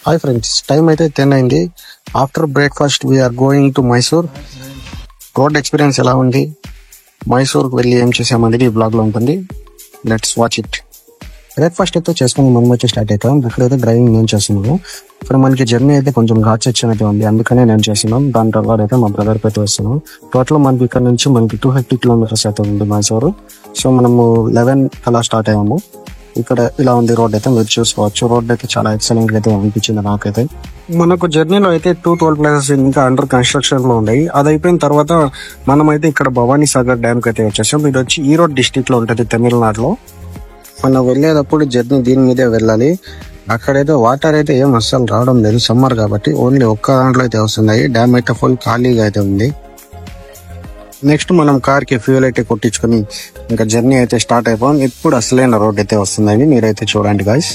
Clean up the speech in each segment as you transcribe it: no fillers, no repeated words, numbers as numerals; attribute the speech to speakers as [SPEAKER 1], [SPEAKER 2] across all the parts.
[SPEAKER 1] Hi friends, time అయితే 10 అయింది. After breakfast we're going to Mysore. Road experience ఎలా ఉంది, మైసూర్కి వెళ్ళి ఏం చేసామనేది ఈ బ్లాగ్ లో ఉంటుంది. Let's watch it. బ్రేక్ఫాస్ట్ అయితే చేసుకుని మనం వచ్చి స్టార్ట్ అవుతాం. ఇక్కడైతే డ్రైవింగ్ నేను చేస్తున్నాను. ఇప్పుడు మనకి జర్నీ అయితే కొంచెం ఘాట్ సెక్షన్ అయితే ఉంది, అందుకనే నేను చేస్తున్నాం. దాని తర్వాత అయితే మా బ్రదర్ అయితే వస్తున్నాం. టోటల్ మనకి ఇక్కడ నుంచి మనకి 250 కిలోమీటర్స్ అయితే ఉంది మైసూరు. సో మనము 11 అలా స్టార్ట్ అయ్యాము. ఇక్కడ ఇలా ఉంది రోడ్ అయితే, మీరు చూసుకోవచ్చు. రోడ్ అయితే చాలా ఎక్సలెంట్ అయితే అనిపించింది నాకైతే. మనకు జర్నీలో అయితే 2 టోల్ ప్లేసెస్ ఇంకా అండర్ కన్స్ట్రక్షన్ లో ఉన్నాయి. అది అయిపోయిన తర్వాత మనమైతే ఇక్కడ భవానీ సాగర్ డ్యామ్ కి అయితే వచ్చేసాం. ఇది వచ్చి ఈరోడ్ డిస్ట్రిక్ట్ లో ఉంటుంది, తమిళనాడులో. మనం వెళ్ళేటప్పుడు జర్నీ దీని మీదే వెళ్ళాలి. అక్కడైతే వాటర్ అయితే ఏం అస్సలు రావడం లేదు, సమ్మర్ కాబట్టి. ఓన్లీ ఒక్క దాంట్లో అయితే వస్తున్నాయి. డ్యామ్ అయితే ఫుల్ ఖాళీగా అయితే ఉంది. నెక్స్ట్ మనం కార్ కి ఫ్యూల్ అయితే కొట్టించుకుని ఇంకా జర్నీ అయితే స్టార్ట్ అయిపోయాం. ఇప్పుడు అసలైన రోడ్ అయితే వస్తుందని మీరైతే చూడండి గాయ్స్.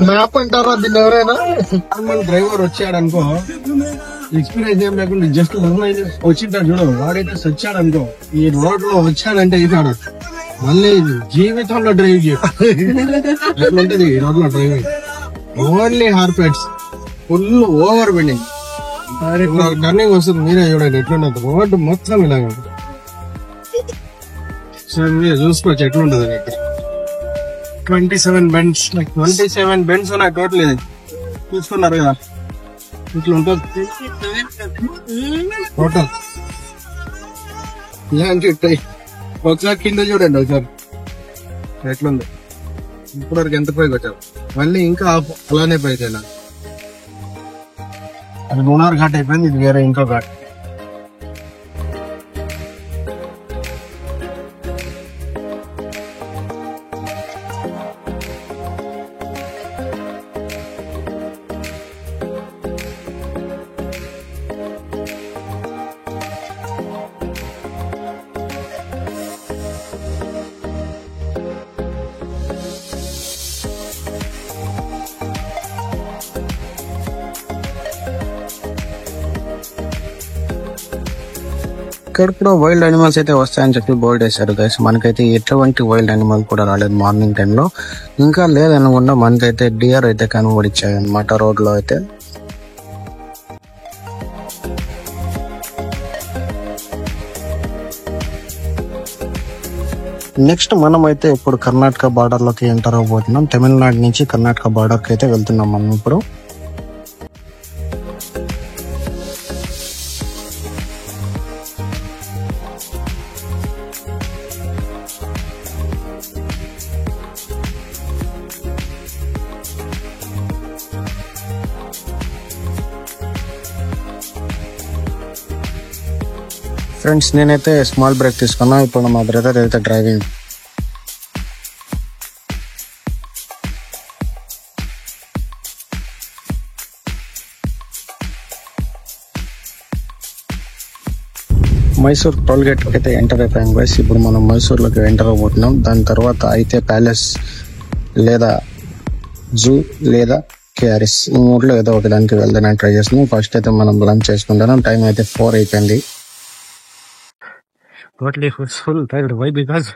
[SPEAKER 2] మ్యాప్ అంటారా దీన్ని? ఎవరైనా నార్మల్ డ్రైవర్ వచ్చాడు అనుకో, ఎక్స్పీరియన్స్ ఏం లేకుండా జస్ట్ వచ్చింటాడు చూడు, వాడైతే వచ్చాడు అనుకో, ఈ రోడ్ లో వచ్చాడంటే ఇతాడు మళ్ళీ జీవితంలో డ్రైవ్ చేయట్లుంటది ఈ రోడ్ లో డ్రైవింగ్. ఓన్లీ హార్పెట్స్, ఫుల్ ఓవర్ బిల్డింగ్. టర్నింగ్ వస్తుంది, మీరే చూడండి ఎట్లుండదు రోడ్డు మొత్తం ఇలాగ. సో మీరు చూసుకోవచ్చు ఎట్లుంటది. 27 బెండ్స్, 27 బెండ్స్ ఉన్నాయి టోటల్. ఇది చూసుకున్నారు కదా, ఇట్లా ఉంటుంది టోటల్. ఒకసారి కింద చూడండి, ఒకసారి ఎట్లుంది. ఇప్పటివరకు ఎంత పైకి వచ్చావు, మళ్ళీ ఇంకా అలానే పైకి వెళ్ళాలి. అది మూనార్ ఘాట్ అయిపోయింది, ఇది వేరే ఇంకో ఘాట్.
[SPEAKER 1] ఇక్కడ కూడా వైల్డ్ అనిమల్స్ అయితే వస్తాయని చెప్పి బోర్డు వేశారు గైస్. మనకైతే ఎటువంటి వైల్డ్ అనిమల్ కూడా రాలేదు మార్నింగ్ టైంలో. ఇంకా లేదనుకుండా మనకైతే డియర్ అయితే కనబడిచ్చాయి అనమాట రోడ్ లో అయితే. నెక్స్ట్ మనం అయితే ఇప్పుడు కర్ణాటక బార్డర్ లోకి ఎంటర్ అవబోతున్నాం. తమిళనాడు నుంచి కర్ణాటక బార్డర్ కి అయితే వెళ్తున్నాం మనం ఇప్పుడు. ఫ్రెండ్స్, నేనైతే స్మాల్ బ్రేక్ తీసుకున్నా. ఇప్పుడు మా బ్రదర్ అయితే డ్రైవింగ్. మైసూర్ టోల్ గేట్ అయితే ఎంటర్ అయిపోయాం గైస్. ఇప్పుడు మనం మైసూర్లోకి ఎంటర్ అవబోతున్నాం. దాని తర్వాత అయితే ప్యాలెస్ లేదా జూ లేదా కేఆర్ఎస్, ఈ మూడులో ఏదో ఒక దానికి వెళ్దానికి ట్రై చేస్తున్నాం. ఫస్ట్ అయితే మనం లంచ్ చేసుకుంటున్నాం. టైం అయితే 4 అయిపోయింది.
[SPEAKER 2] Totally full tired. Why? Because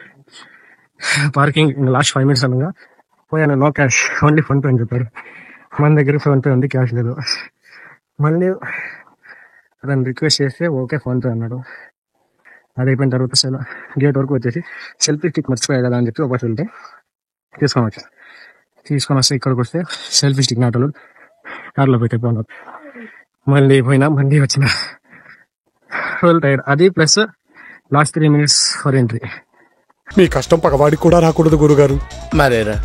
[SPEAKER 2] parking in the last 5 minutes అనగా పోయాను. No cash, only PhonePe అని చెప్పారు. మన దగ్గర ఫోన్ పే ఉంది, క్యాష్ లేదు. మళ్ళీ అతను రిక్వెస్ట్ చేస్తే ఓకే ఫోన్ పే అన్నాడు. అది అయిపోయిన తర్వాత గేట్ వరకు వచ్చేసి సెల్ఫీ స్టిక్ మర్చిపోయా కదా అని చెప్పి ఒకటి వెళ్తే తీసుకొని వస్తే ఇక్కడికి వస్తే సెల్ఫీ స్టిక్ నాటలు కార్లో పెట్టిపోయినారు. మళ్ళీ పోయినా, మళ్ళీ వచ్చిన. Full tired. అది plus last 3 minutes for entry.
[SPEAKER 3] మీ కష్టం పగవాడికి కూడా రాకూడదు గురుగారు. మరేరా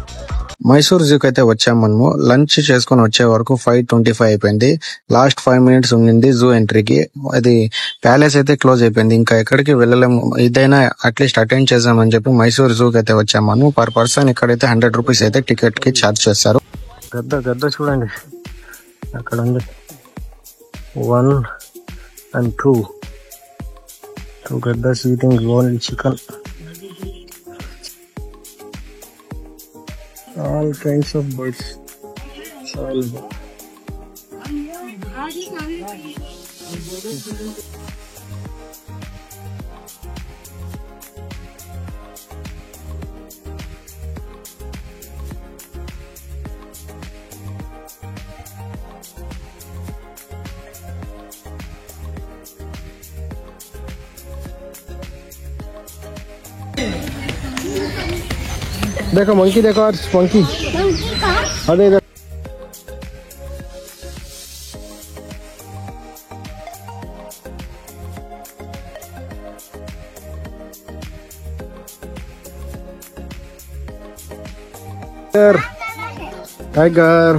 [SPEAKER 1] మైసూర్ జూకి అయితే వచ్చాము మనము. లంచ్ చేసుకుని వచ్చే వరకు 5:25 అయిపోయింది. లాస్ట్ 5 minutes ఉండింది జూ ఎంట్రీకి. అది ప్యాలెస్ అయితే క్లోజ్ అయిపోయింది, ఇంకా ఎక్కడికి వెళ్ళలేము. ఇదైనా అట్లీస్ట్ అటెండ్ చేద్దామని చెప్పి మైసూర్ జూకి అయితే వచ్చాము మనము. పర్ పర్సన్ ఇక్కడైతే 100 రూపీస్ అయితే టికెట్ కి ఛార్జ్ చేస్తారు.
[SPEAKER 2] గద్ద చూడండి అక్కడ ఉంది. 1 and 2 Gaddas eating only chicken. All kinds of birds. All देखो मंकी, देखो और मंकी, अरे इधर टाइगर,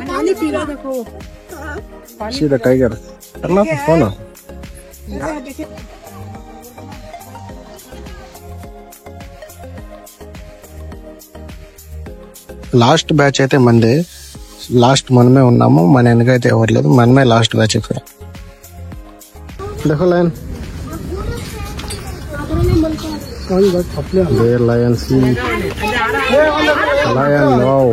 [SPEAKER 4] पानी पी रहा देखो।
[SPEAKER 2] सी द टाइगर, करना फोन।
[SPEAKER 1] లాస్ట్ బ్యాచ్ అయితే మందే. లాస్ట్ మనమే ఉన్నాము, మన వెనకైతే ఎవరు లేదు, మనమే లాస్ట్ బ్యాచ్ ఇక్కడ.
[SPEAKER 2] देखो lion, there lion, see lion, wow.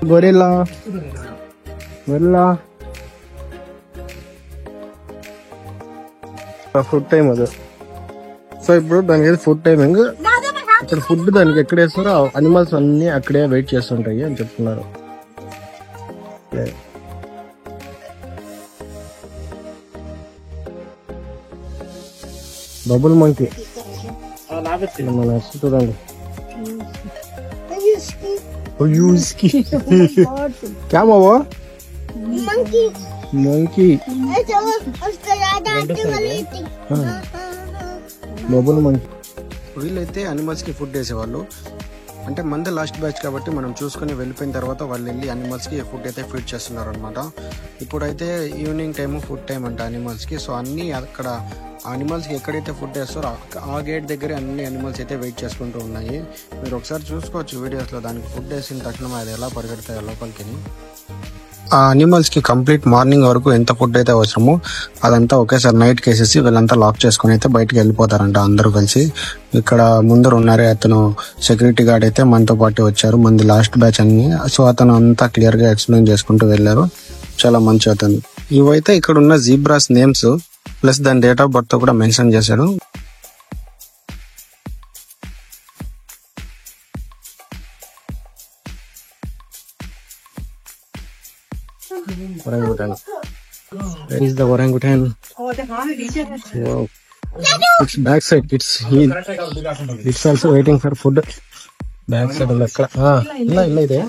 [SPEAKER 2] Gorilla, gorilla food time అది. సో ఇప్పుడు దానికి ఫుడ్ టైమింగ్, ఇక్కడ ఫుడ్ దానికి ఎక్కడ వేస్తారో అనిమల్స్ అన్ని అక్కడే వెయిట్ చేస్తుంటాయి అని చెప్తున్నారు. బబుల్ మంకీ మన చూడండి. क्या वो मंकी, బబుల్ మంకీ.
[SPEAKER 1] వీళ్ళైతే అనిమల్స్ కి ఫుడ్ వేసేవాళ్ళు. అంటే మంది లాస్ట్ బ్యాచ్ కాబట్టి మనం చూసుకుని వెళ్ళిపోయిన తర్వాత వాళ్ళు వెళ్ళి అనిమల్స్ కి ఫుడ్ అయితే ఫీడ్ చేస్తున్నారు అనమాట. ఇప్పుడైతే ఈవినింగ్ టైం ఫుడ్ టైం అంట అనిమల్స్ కి. సో అన్ని అక్కడ అనిమల్స్ కి ఎక్కడైతే ఫుడ్ వేస్తారో ఆ గేట్ దగ్గర అన్ని అనిమల్స్ అయితే వెయిట్ చేసుకుంటూ ఉన్నాయి. మీరు ఒకసారి చూసుకోవచ్చు వీడియోస్ లో. దానికి ఫుడ్ వేసిన తక్షణం అది ఎలా పరిగెడతాయో లోపలికి. ఆ అనిమల్స్ కి కంప్లీట్ మార్నింగ్ వరకు ఎంత ఫుడ్ అయితే అవసరమో అదంతా ఒకేసారి నైట్ కేసేసి వీళ్ళంతా లాక్ చేసుకుని అయితే బయటకు వెళ్ళిపోతారంట అందరూ కలిసి. ఇక్కడ ముందర ఉన్నారే అతను సెక్యూరిటీ గార్డ్ అయితే మనతో పాటు వచ్చారు, మంది లాస్ట్ బ్యాచ్ అన్ని. సో అతను అంతా క్లియర్ గా ఎక్స్ప్లెయిన్ చేసుకుంటూ వెళ్ళారు. చాలా మంచి అతను. ఇవైతే ఇక్కడ ఉన్న జీబ్రాస్ నేమ్స్ ప్లస్ దాని డేట్ ఆఫ్ బర్త్ కూడా మెన్షన్ చేశాడు.
[SPEAKER 2] orangutan. Where is the orangutan? Wow. It's backside. It's also waiting for food. Backside ఉంది అక్కడ. ఇలా ಇದೆ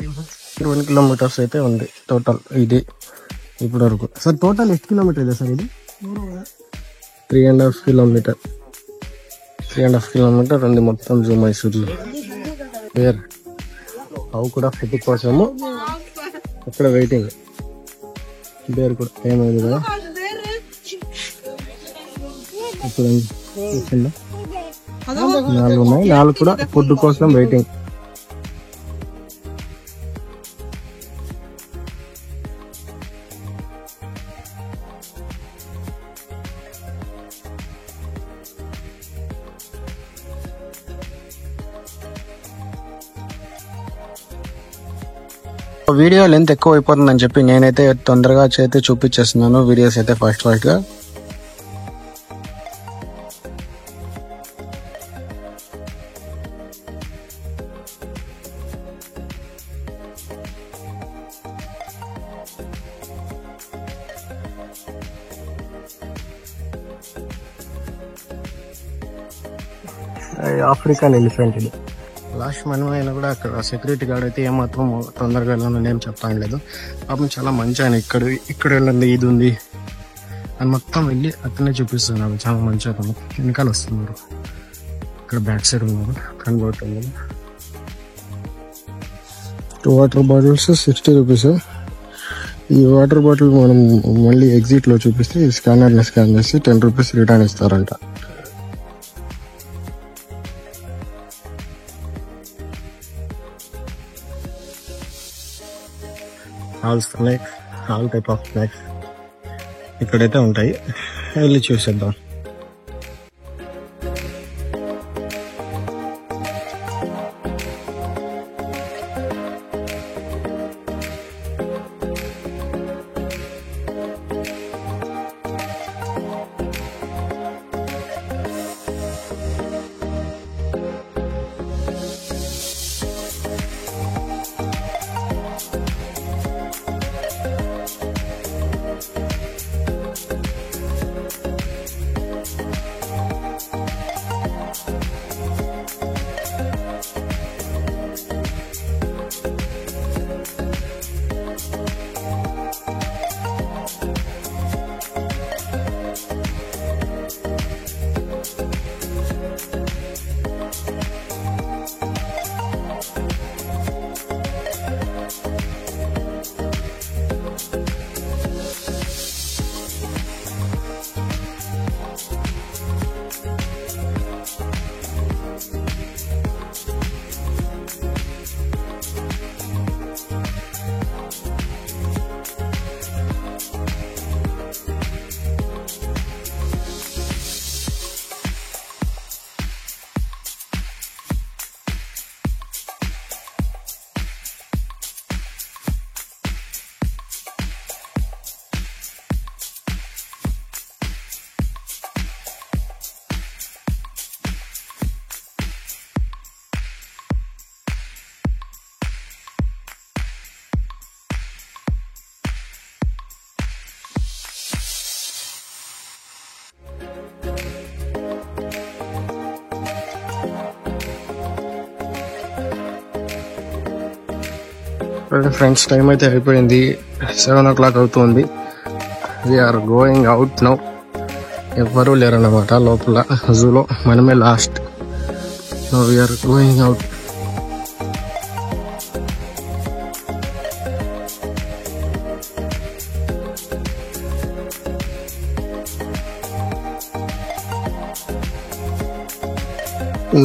[SPEAKER 2] 1 కిలోమీటర్స్ అయితే ఉంది టోటల్ ఇది ఇప్పటి వరకు. సార్ టోటల్ ಎಷ್ಟು కిలోమీటర్ ಇದೆ సార్ ఇది? 3.5 కిలోమీటర్. 3.5 కిలోమీటర్ ఉంది మొత్తం జూ మైసూర్లో. వేర్ అవు కూడా ఫుడ్ కోసము అక్కడ వెయిటింగ్. బేర్ కూడా ఏమైంది కదా ఇప్పుడు 4 ఉన్నాయి, 4 కూడా ఫుడ్ కోసం వెయిటింగ్.
[SPEAKER 1] వీడియో లెంత్ ఎక్కువ అయిపోతుందని చెప్పి నేనైతే తొందరగా అయితే చూపించేస్తున్నాను వీడియోస్ అయితే ఫాస్ట్ గా.
[SPEAKER 2] ఆఫ్రికన్ ఎలిఫెంట్ ఇది.
[SPEAKER 1] లాస్ట్ మనం అయినా కూడా అక్కడ సెక్యూరిటీ గార్డ్ అయితే ఏమాత్రం తొందరగా వెళ్ళాలని ఏం చెప్తాను లేదు. పాపం చాలా మంచి ఆయన. ఇక్కడ వెళ్ళండి, ఇది ఉంది అని మొత్తం వెళ్ళి అక్కడనే చూపిస్తున్నారు. చాలా మంచి అతను. వెనకాల వస్తున్నారు, ఇక్కడ బ్యాక్ సైడ్ ఉన్నారు కనబడుతుంది.
[SPEAKER 2] 2 వాటర్ బాటిల్స్ 60 రూపీస్. ఈ వాటర్ బాటిల్ మనం మళ్ళీ ఎగ్జిట్ లో చూపిస్తే ఈ స్కానర్ స్కాన్ చేసి 10 రూపీస్ రిటర్న్ ఇస్తారంట. ఆల్ టైప్ ఆఫ్ స్నాక్స్ ఇక్కడైతే ఉంటాయి, వెళ్ళి చూసేద్దాం.
[SPEAKER 1] ఫ్రెండ్స్ టైం అయితే అయిపోయింది, 7 o'clock అవుతుంది. We're going out now. ఎవ్వరూ లేరన్నమాట లోపల జూలో, మనమే last. We're going out.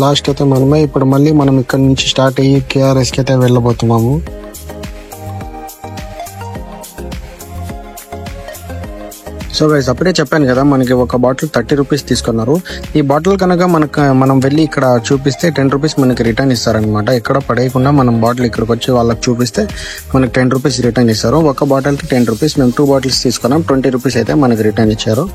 [SPEAKER 1] Last అయితే మనమే. ఇప్పుడు మళ్ళీ మనం ఇక్కడ నుంచి స్టార్ట్ అయ్యి KRS కి అయితే వెళ్ళబోతున్నాము. సో గైస్, అప్పుడే చెప్పాను కదా, మనకి ఒక బాటిల్ 30 రూపీస్ తీసుకున్నారు. ఈ బాటిల్ కనుక మనం వెళ్ళి ఇక్కడ చూపిస్తే 10 రూపీస్ మనకి రిటర్న్ ఇస్తారనమాట. ఎక్కడ పడేయకుండా మనం బాటిల్ ఇక్కడికి వచ్చి వాళ్ళకి చూపిస్తే మనకి 10 రూపీస్ రిటర్న్ ఇస్తారు. ఒక బాటిల్కి 10 రూపీస్. మేము 2 బాటిల్స్ తీసుకున్నాం, 20 రూపీస్ అయితే మనకి రిటర్న్ ఇచ్చారు.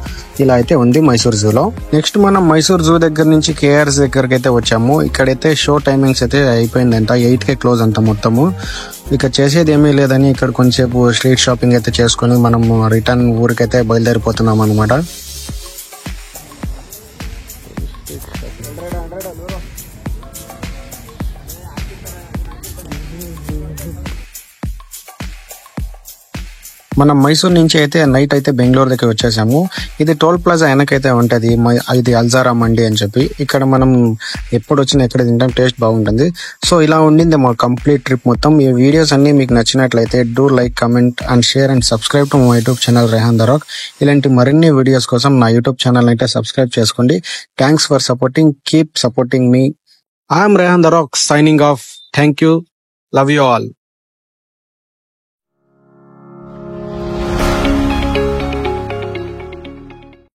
[SPEAKER 1] ఇలా అయితే ఉంది మైసూర్ జూలో. నెక్స్ట్ మనం మైసూర్ జూ దగ్గర నుంచి KRS దగ్గరికి అయితే వచ్చాము. ఇక్కడైతే షో టైమింగ్స్ అయితే అయిపోయిందంట, 8కే క్లోజ్ అంట మొత్తము. ఇక చేసేది ఏమీ లేదని ఇక్కడ కొంచెంసేపు స్ట్రీట్ షాపింగ్ అయితే చేసుకుని మనం రిటర్న్ ఊరికైతే బయలుదేరిపోతున్నాం అనమాట. మనం మైసూర్ నుంచి అయితే నైట్ అయితే బెంగళూరు దగ్గర వచ్చేసాము. ఇది టోల్ ప్లాజా వెనకైతే ఉంటది. ఇది అల్జారా మండి అని చెప్పి. ఇక్కడ మనం ఎప్పుడు వచ్చినా ఎక్కడ తింటాం, టేస్ట్ బాగుంటుంది. సో ఇలా ఉండింది మా కంప్లీట్ ట్రిప్ మొత్తం. ఈ వీడియోస్ అన్ని మీకు నచ్చినట్లయితే do like, comment and share and subscribe to my YouTube channel Rehan the rock. ఇలాంటి మరిన్ని వీడియోస్ కోసం నా యూట్యూబ్ ఛానల్ అయితే సబ్స్క్రైబ్ చేసుకోండి. Thanks for supporting. Keep supporting me. I'm Rehan the rock signing off. Thank you. Love you all.